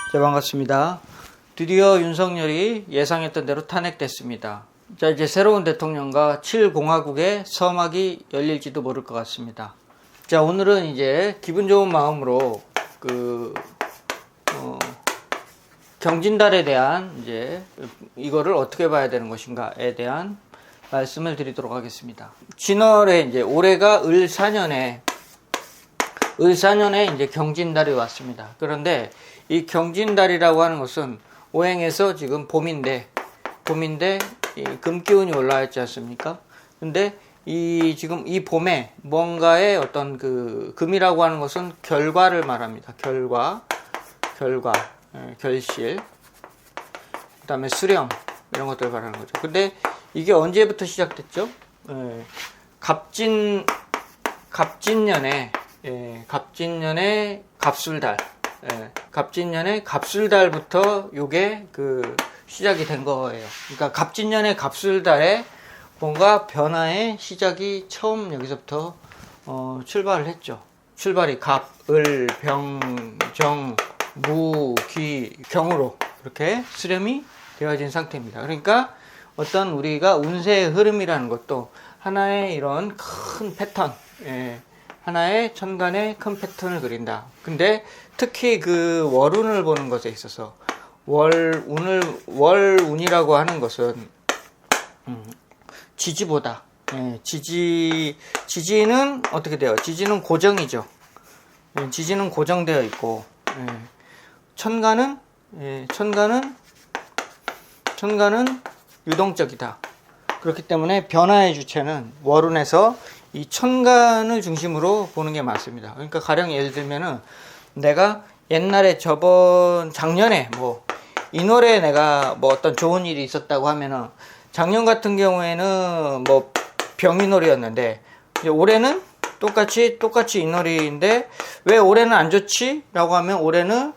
자, 반갑습니다. 드디어 윤석열이 예상했던 대로 탄핵됐습니다. 자, 이제 새로운 대통령과 7공화국의 서막이 열릴지도 모를 것 같습니다. 자, 오늘은 이제 기분 좋은 마음으로 경진달에 대한 이제 이거를 어떻게 봐야 되는 것인가에 대한 말씀을 드리도록 하겠습니다. 진월에 이제 올해가 을사년에 이제 경진달이 왔습니다. 그런데 이 경진달이라고 하는 것은 오행에서 지금 봄인데 이 금기운이 올라와 있지 않습니까? 근데 지금 이 봄에 뭔가의 어떤 금이라고 하는 것은 결과를 말합니다. 결과, 결실, 그 다음에 수령, 이런 것들을 말하는 거죠. 근데 이게 언제부터 시작됐죠? 갑진년에 갑술달, 갑진년에 갑술달부터 요게 시작이 된 거예요. 그러니까 갑진년에 갑술달에 뭔가 변화의 시작이 처음 여기서부터 출발을 했죠. 출발이 갑, 을, 병, 정, 무, 기, 경으로 이렇게 수렴이 되어진 상태입니다. 그러니까 어떤 우리가 운세의 흐름이라는 것도 하나의 이런 큰 패턴, 하나의 천간의 큰 패턴을 그린다. 근데 특히 월운을 보는 것에 있어서 월운이라고 하는 것은 지지보다 지지는 어떻게 돼요? 지지는 고정이죠. 지지는 고정되어 있고 천간은 유동적이다. 그렇기 때문에 변화의 주체는 월운에서 이 천간을 중심으로 보는 게 맞습니다. 그러니까 가령 예를 들면은 내가 옛날에 작년에 인월에 내가 어떤 좋은 일이 있었다고 하면은 작년 같은 경우에는 병인월이었는데 이제 올해는 똑같이 인월인데 왜 올해는 안 좋지? 라고 하면 올해는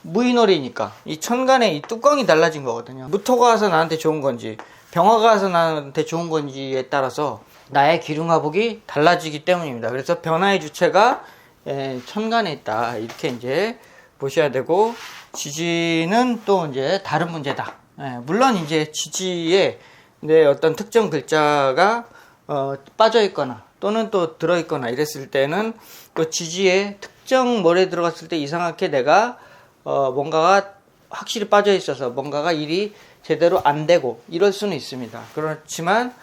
무인월이니까 이 천간에 이 뚜껑이 달라진 거거든요. 무토가 와서 나한테 좋은 건지 병화가 와서 나한테 좋은 건지에 따라서 나의 기흉화복이 달라지기 때문입니다. 그래서 변화의 주체가 천간에 있다. 이렇게 이제 보셔야 되고, 지지는 또 이제 다른 문제다. 물론 이제 지지에 내 어떤 특정 글자가 빠져 있거나 또는 또 들어 있거나 이랬을 때는 또 지지에 특정 몰에 들어갔을 때 이상하게 내가 뭔가가 확실히 빠져 있어서 뭔가가 일이 제대로 안 되고 이럴 수는 있습니다. 그렇지만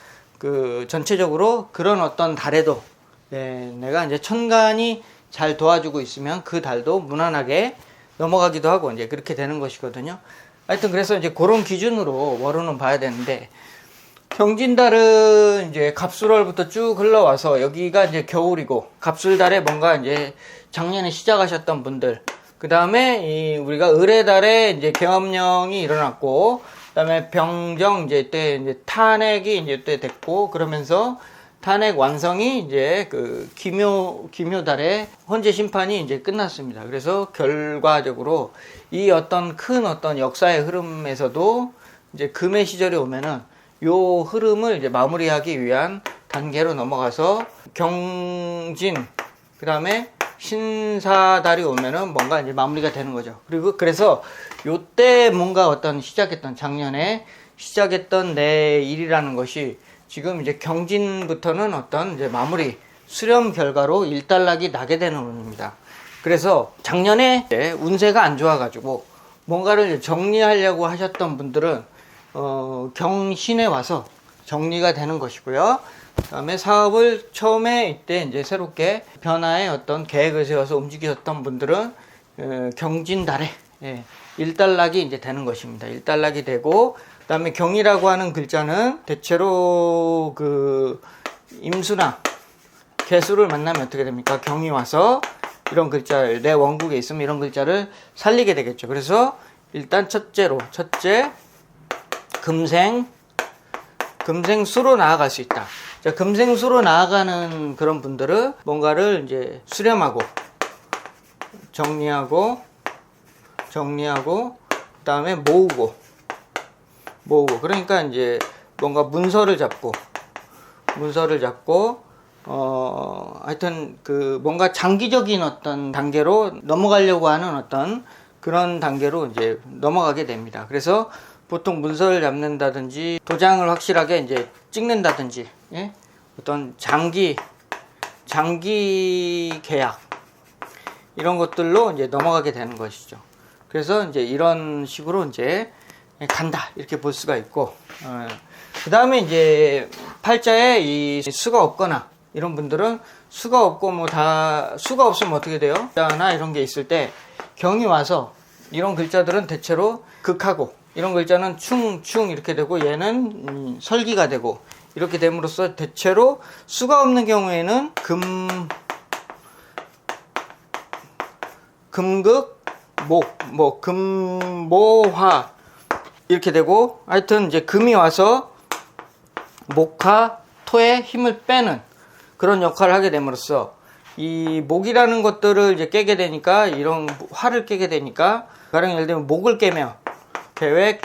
전체적으로 그런 어떤 달에도 내가 이제 천간이 잘 도와주고 있으면 그 달도 무난하게 넘어가기도 하고 이제 그렇게 되는 것이거든요. 하여튼 그래서 이제 그런 기준으로 월운은 봐야 되는데, 경진달은 이제 갑술월부터 쭉 흘러와서 여기가 이제 겨울이고, 갑술달에 뭔가 이제 작년에 시작하셨던 분들, 그 다음에 우리가 을의달에 이제 계엄령이 일어났고, 그 다음에 병정 이제 탄핵이 이제 됐고, 그러면서 탄핵 완성이 이제 기묘달에 헌재 심판이 이제 끝났습니다. 그래서 결과적으로 이 어떤 큰 어떤 역사의 흐름에서도 이제 금의 시절이 오면은 요 흐름을 이제 마무리하기 위한 단계로 넘어가서 경진, 그 다음에 신사달이 오면은 뭔가 이제 마무리가 되는 거죠. 그래서 요때 뭔가 어떤 작년에 시작했던 내 일이라는 것이 지금 이제 경진부터는 어떤 이제 마무리, 수렴 결과로 일단락이 나게 되는 운입니다. 그래서 작년에 운세가 안 좋아가지고 뭔가를 정리하려고 하셨던 분들은 경신에 와서 정리가 되는 것이고요. 그 다음에 사업을 처음에 이때 이제 새롭게 변화의 어떤 계획을 세워서 움직였던 분들은 경진달에 일단락이 이제 되는 것입니다. 일단락이 되고, 그 다음에 경이라고 하는 글자는 대체로 임수나 개수를 만나면 어떻게 됩니까? 경이 와서 이런 글자를, 내 원국에 있으면 이런 글자를 살리게 되겠죠. 그래서 일단 첫째 금생수로 나아갈 수 있다. 자, 금생수로 나아가는 그런 분들은 뭔가를 이제 수렴하고 정리하고 그 다음에 모으고 그러니까 이제 뭔가 문서를 잡고 하여튼 그 뭔가 장기적인 어떤 단계로 넘어가려고 하는 어떤 그런 단계로 이제 넘어가게 됩니다. 그래서 보통 문서를 잡는다든지 도장을 확실하게 이제 찍는다든지, 예? 어떤 장기 계약 이런 것들로 이제 넘어가게 되는 것이죠. 그래서 이제 이런 식으로 이제 간다 이렇게 볼 수가 있고, 그 다음에 이제 팔자에 이 수가 없거나 이런 분들은 수가 없고 뭐 다 수가 없으면 어떻게 돼요? 나 이런 게 있을 때 경이 와서 이런 글자들은 대체로 극하고 이런 글자는 충 이렇게 되고 얘는 설기가 되고 이렇게 됨으로써 대체로 수가 없는 경우에는 금극 목 금모화 이렇게 되고, 하여튼 이제 금이 와서 목화 토의 힘을 빼는 그런 역할을 하게 됨으로써 이 목이라는 것들을 이제 깨게 되니까, 이런 화를 깨게 되니까, 가령 예를 들면 목을 깨면 계획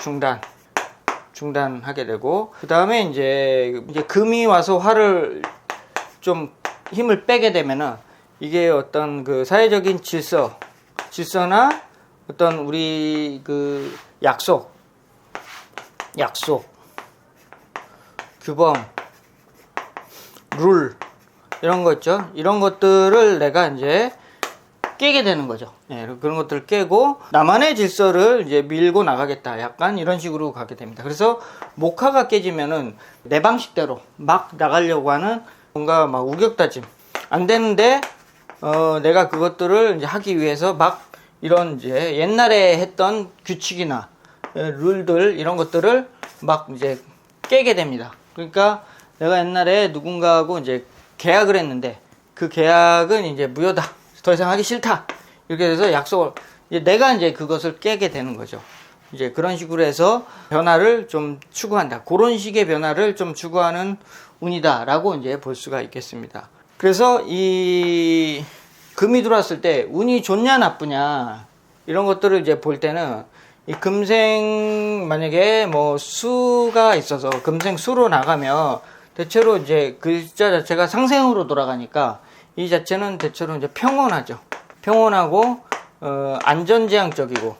중단하게 되고, 그 다음에 이제 금이 와서 화를 좀 힘을 빼게 되면은 이게 어떤 그 사회적인 질서나 어떤 우리 그 약속, 규범, 룰 이런 거 있죠. 이런 것들을 내가 이제 깨게 되는 거죠. 예, 그런 것들을 깨고 나만의 질서를 이제 밀고 나가겠다. 약간 이런 식으로 가게 됩니다. 그래서 목화가 깨지면은 내 방식대로 막 나가려고 하는 뭔가 막 우격다짐 안 되는데, 내가 그것들을 이제 하기 위해서 막 이런 이제 옛날에 했던 규칙이나 룰들 이런 것들을 막 이제 깨게 됩니다. 그러니까 내가 옛날에 누군가하고 이제 계약을 했는데 그 계약은 이제 무효다. 더 이상 하기 싫다. 이렇게 돼서 약속을 내가 이제 그것을 깨게 되는 거죠. 이제 그런 식으로 해서 변화를 좀 추구한다. 그런 식의 변화를 좀 추구하는 운이다라고 이제 볼 수가 있겠습니다. 그래서 이 금이 들어왔을 때 운이 좋냐 나쁘냐 이런 것들을 이제 볼 때는 이 금생 만약에 뭐 수가 있어서 금생 수로 나가면 대체로 이제 글자 자체가 상생으로 돌아가니까 이 자체는 대체로 이제 평온하죠. 평온하고 안전지향적이고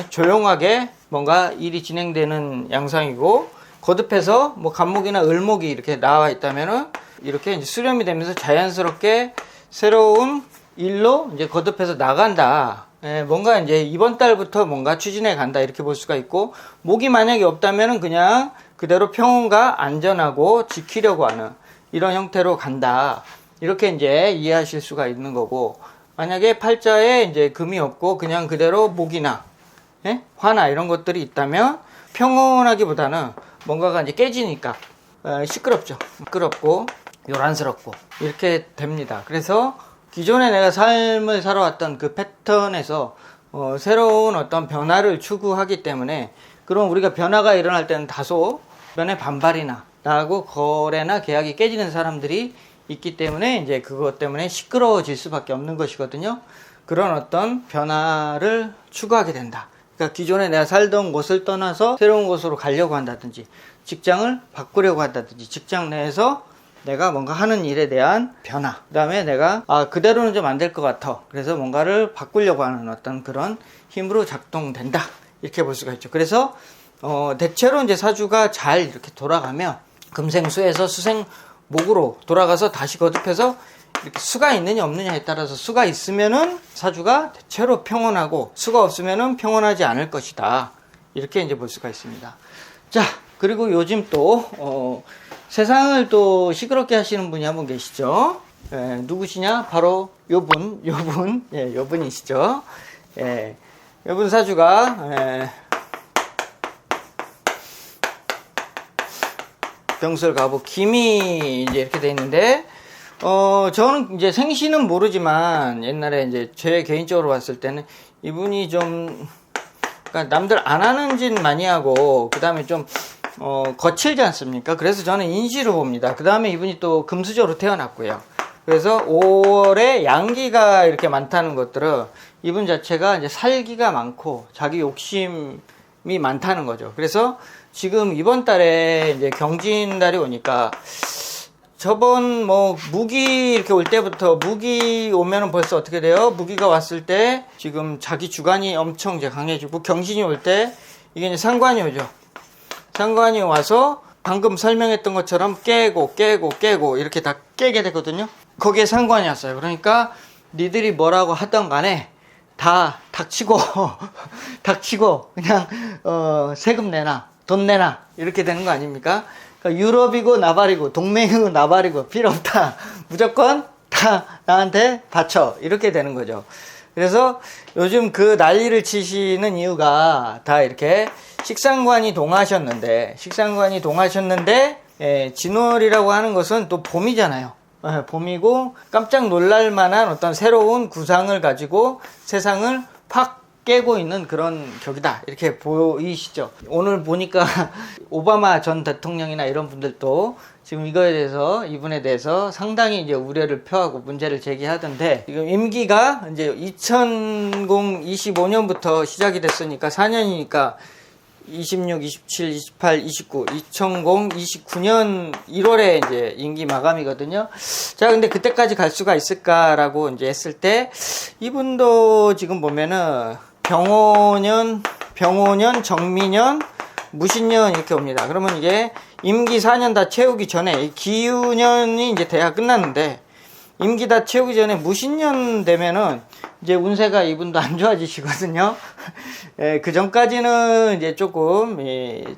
조용하게 뭔가 일이 진행되는 양상이고, 거듭해서 뭐 간목이나 을목이 이렇게 나와 있다면은 이렇게 이제 수렴이 되면서 자연스럽게 새로운 일로 이제 거듭해서 나간다. 뭔가 이제 이번 달부터 뭔가 추진해 간다 이렇게 볼 수가 있고, 목이 만약에 없다면은 그냥 그대로 평온과 안전하고 지키려고 하는 이런 형태로 간다. 이렇게 이제 이해하실 수가 있는 거고, 만약에 팔자에 이제 금이 없고 그냥 그대로 목이나 화나 이런 것들이 있다면 평온하기보다는 뭔가가 이제 깨지니까 시끄럽죠. 시끄럽고 요란스럽고 이렇게 됩니다. 그래서 기존에 내가 삶을 살아왔던 그 패턴에서 새로운 어떤 변화를 추구하기 때문에, 그럼 우리가 변화가 일어날 때는 다소 변의 반발이나 나하고 거래나 계약이 깨지는 사람들이 있기 때문에 이제 그것 때문에 시끄러워질 수밖에 없는 것이거든요. 그런 어떤 변화를 추구하게 된다. 그러니까 기존에 내가 살던 곳을 떠나서 새로운 곳으로 가려고 한다든지, 직장을 바꾸려고 한다든지, 직장 내에서 내가 뭔가 하는 일에 대한 변화, 그 다음에 내가 그대로는 좀 안 될 것 같아, 그래서 뭔가를 바꾸려고 하는 어떤 그런 힘으로 작동된다 이렇게 볼 수가 있죠. 그래서 대체로 이제 사주가 잘 이렇게 돌아가면 금생수에서 수생목으로 돌아가서 다시 거듭해서 이렇게 수가 있느냐 없느냐에 따라서, 수가 있으면은 사주가 대체로 평온하고 수가 없으면은 평온하지 않을 것이다 이렇게 이제 볼 수가 있습니다. 자, 그리고 요즘 또 세상을 또 시끄럽게 하시는 분이 한 분 계시죠. 누구시냐? 바로 요분이시죠. 요분 사주가 병술가부 김이 이제 이렇게 돼 있는데, 저는 이제 생시는 모르지만 옛날에 이제 제 개인적으로 봤을 때는 이분이 좀, 그러니까 남들 안 하는 짓 많이 하고, 그 다음에 좀 거칠지 않습니까? 그래서 저는 인시로 봅니다. 그 다음에 이분이 또 금수저로 태어났고요. 그래서 5월에 양기가 이렇게 많다는 것들은 이분 자체가 이제 살기가 많고 자기 욕심이 많다는 거죠. 그래서 지금 이번 달에 이제 경진달이 오니까 저번 뭐 무기 이렇게 올 때부터 무기 오면은 벌써 어떻게 돼요? 무기가 왔을 때 지금 자기 주관이 엄청 이제 강해지고 경신이 올 때 이게 이제 상관이 오죠. 상관이 와서 방금 설명했던 것처럼 깨고 이렇게 다 깨게 되거든요. 거기에 상관이 왔어요. 그러니까 니들이 뭐라고 하던 간에 다 닥치고 닥치고 그냥 세금 내놔, 돈 내놔 이렇게 되는 거 아닙니까? 그러니까 유럽이고 나발이고 동맹이고 나발이고 필요 없다. 무조건 다 나한테 바쳐 이렇게 되는 거죠. 그래서 요즘 그 난리를 치시는 이유가 다 이렇게 식상관이 동하셨는데 진월이라고 하는 것은 또 봄이잖아요. 봄이고 깜짝 놀랄 만한 어떤 새로운 구상을 가지고 세상을 팍 깨고 있는 그런 격이다 이렇게 보이시죠. 오늘 보니까 오바마 전 대통령이나 이런 분들도 지금 이분에 대해서 상당히 이제 우려를 표하고 문제를 제기하던데, 지금 임기가 이제 2025년부터 시작이 됐으니까 4년이니까 26, 27, 28, 29, 2029년 1월에 이제 임기 마감이거든요. 자, 근데 그때까지 갈 수가 있을까라고 이제 했을 때, 이분도 지금 보면은 병오년, 정미년, 무신년 이렇게 옵니다. 그러면 이게 임기 4년 다 채우기 전에, 기유년이 이제 돼야 끝났는데, 임기 다 채우기 전에 무신년 되면은 이제 운세가 이분도 안 좋아지시거든요. 예, 그 전까지는 이제 조금,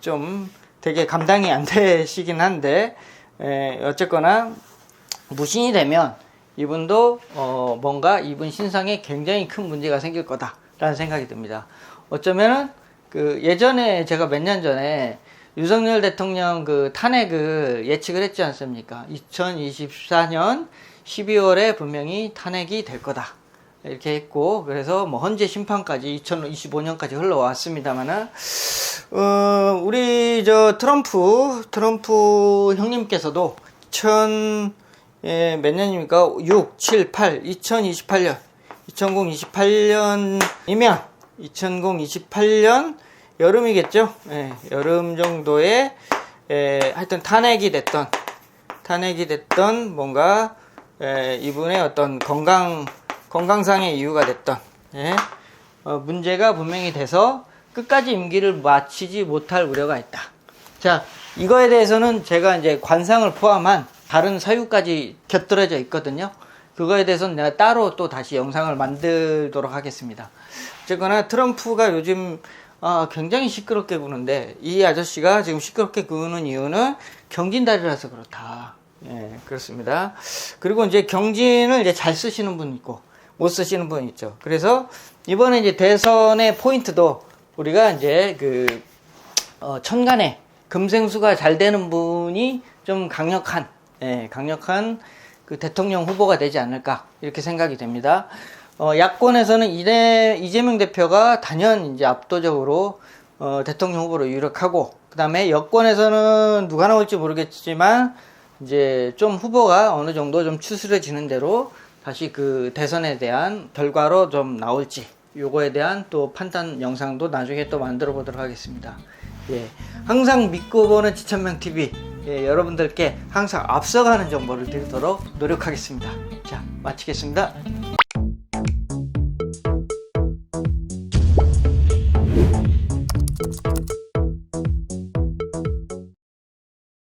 좀 되게 감당이 안 되시긴 한데, 어쨌거나 무신이 되면 이분도, 뭔가 이분 신상에 굉장히 큰 문제가 생길 거다라는 생각이 듭니다. 어쩌면은 그 예전에 제가 몇 년 전에 윤석열 대통령 그 탄핵을 예측을 했지 않습니까? 2024년 12월에 분명히 탄핵이 될 거다. 이렇게 했고, 그래서 뭐 헌재 심판까지 2025년까지 흘러왔습니다만은, 우리 트럼프 형님께서도 몇 년입니까? 6, 7, 8, 2028년, 2028년 여름이겠죠? 예, 여름 정도에, 하여튼 탄핵이 됐던 뭔가, 이분의 어떤 건강상의 이유가 됐던, 문제가 분명히 돼서 끝까지 임기를 마치지 못할 우려가 있다. 자, 이거에 대해서는 제가 이제 관상을 포함한 다른 사유까지 곁들여져 있거든요. 그거에 대해서는 내가 따로 또 다시 영상을 만들도록 하겠습니다. 어쨌거나 트럼프가 요즘 굉장히 시끄럽게 구는데, 이 아저씨가 지금 시끄럽게 구는 이유는 경진달이라서 그렇다. 예, 그렇습니다. 그리고 이제 경진을 이제 잘 쓰시는 분 있고 못 쓰시는 분 있죠. 그래서 이번에 이제 대선의 포인트도 우리가 이제 천간에 금생수가 잘 되는 분이 좀 강력한 그 대통령 후보가 되지 않을까 이렇게 생각이 됩니다. 야권에서는 이재명 대표가 단연 이제 압도적으로 대통령 후보로 유력하고, 그 다음에 여권에서는 누가 나올지 모르겠지만 이제 좀 후보가 어느 정도 좀 추스려지는 대로 다시 그 대선에 대한 결과로 좀 나올지, 요거에 대한 또 판단 영상도 나중에 또 만들어 보도록 하겠습니다. 예, 항상 믿고 보는 지천명TV, 여러분들께 항상 앞서가는 정보를 드리도록 노력하겠습니다. 자, 마치겠습니다.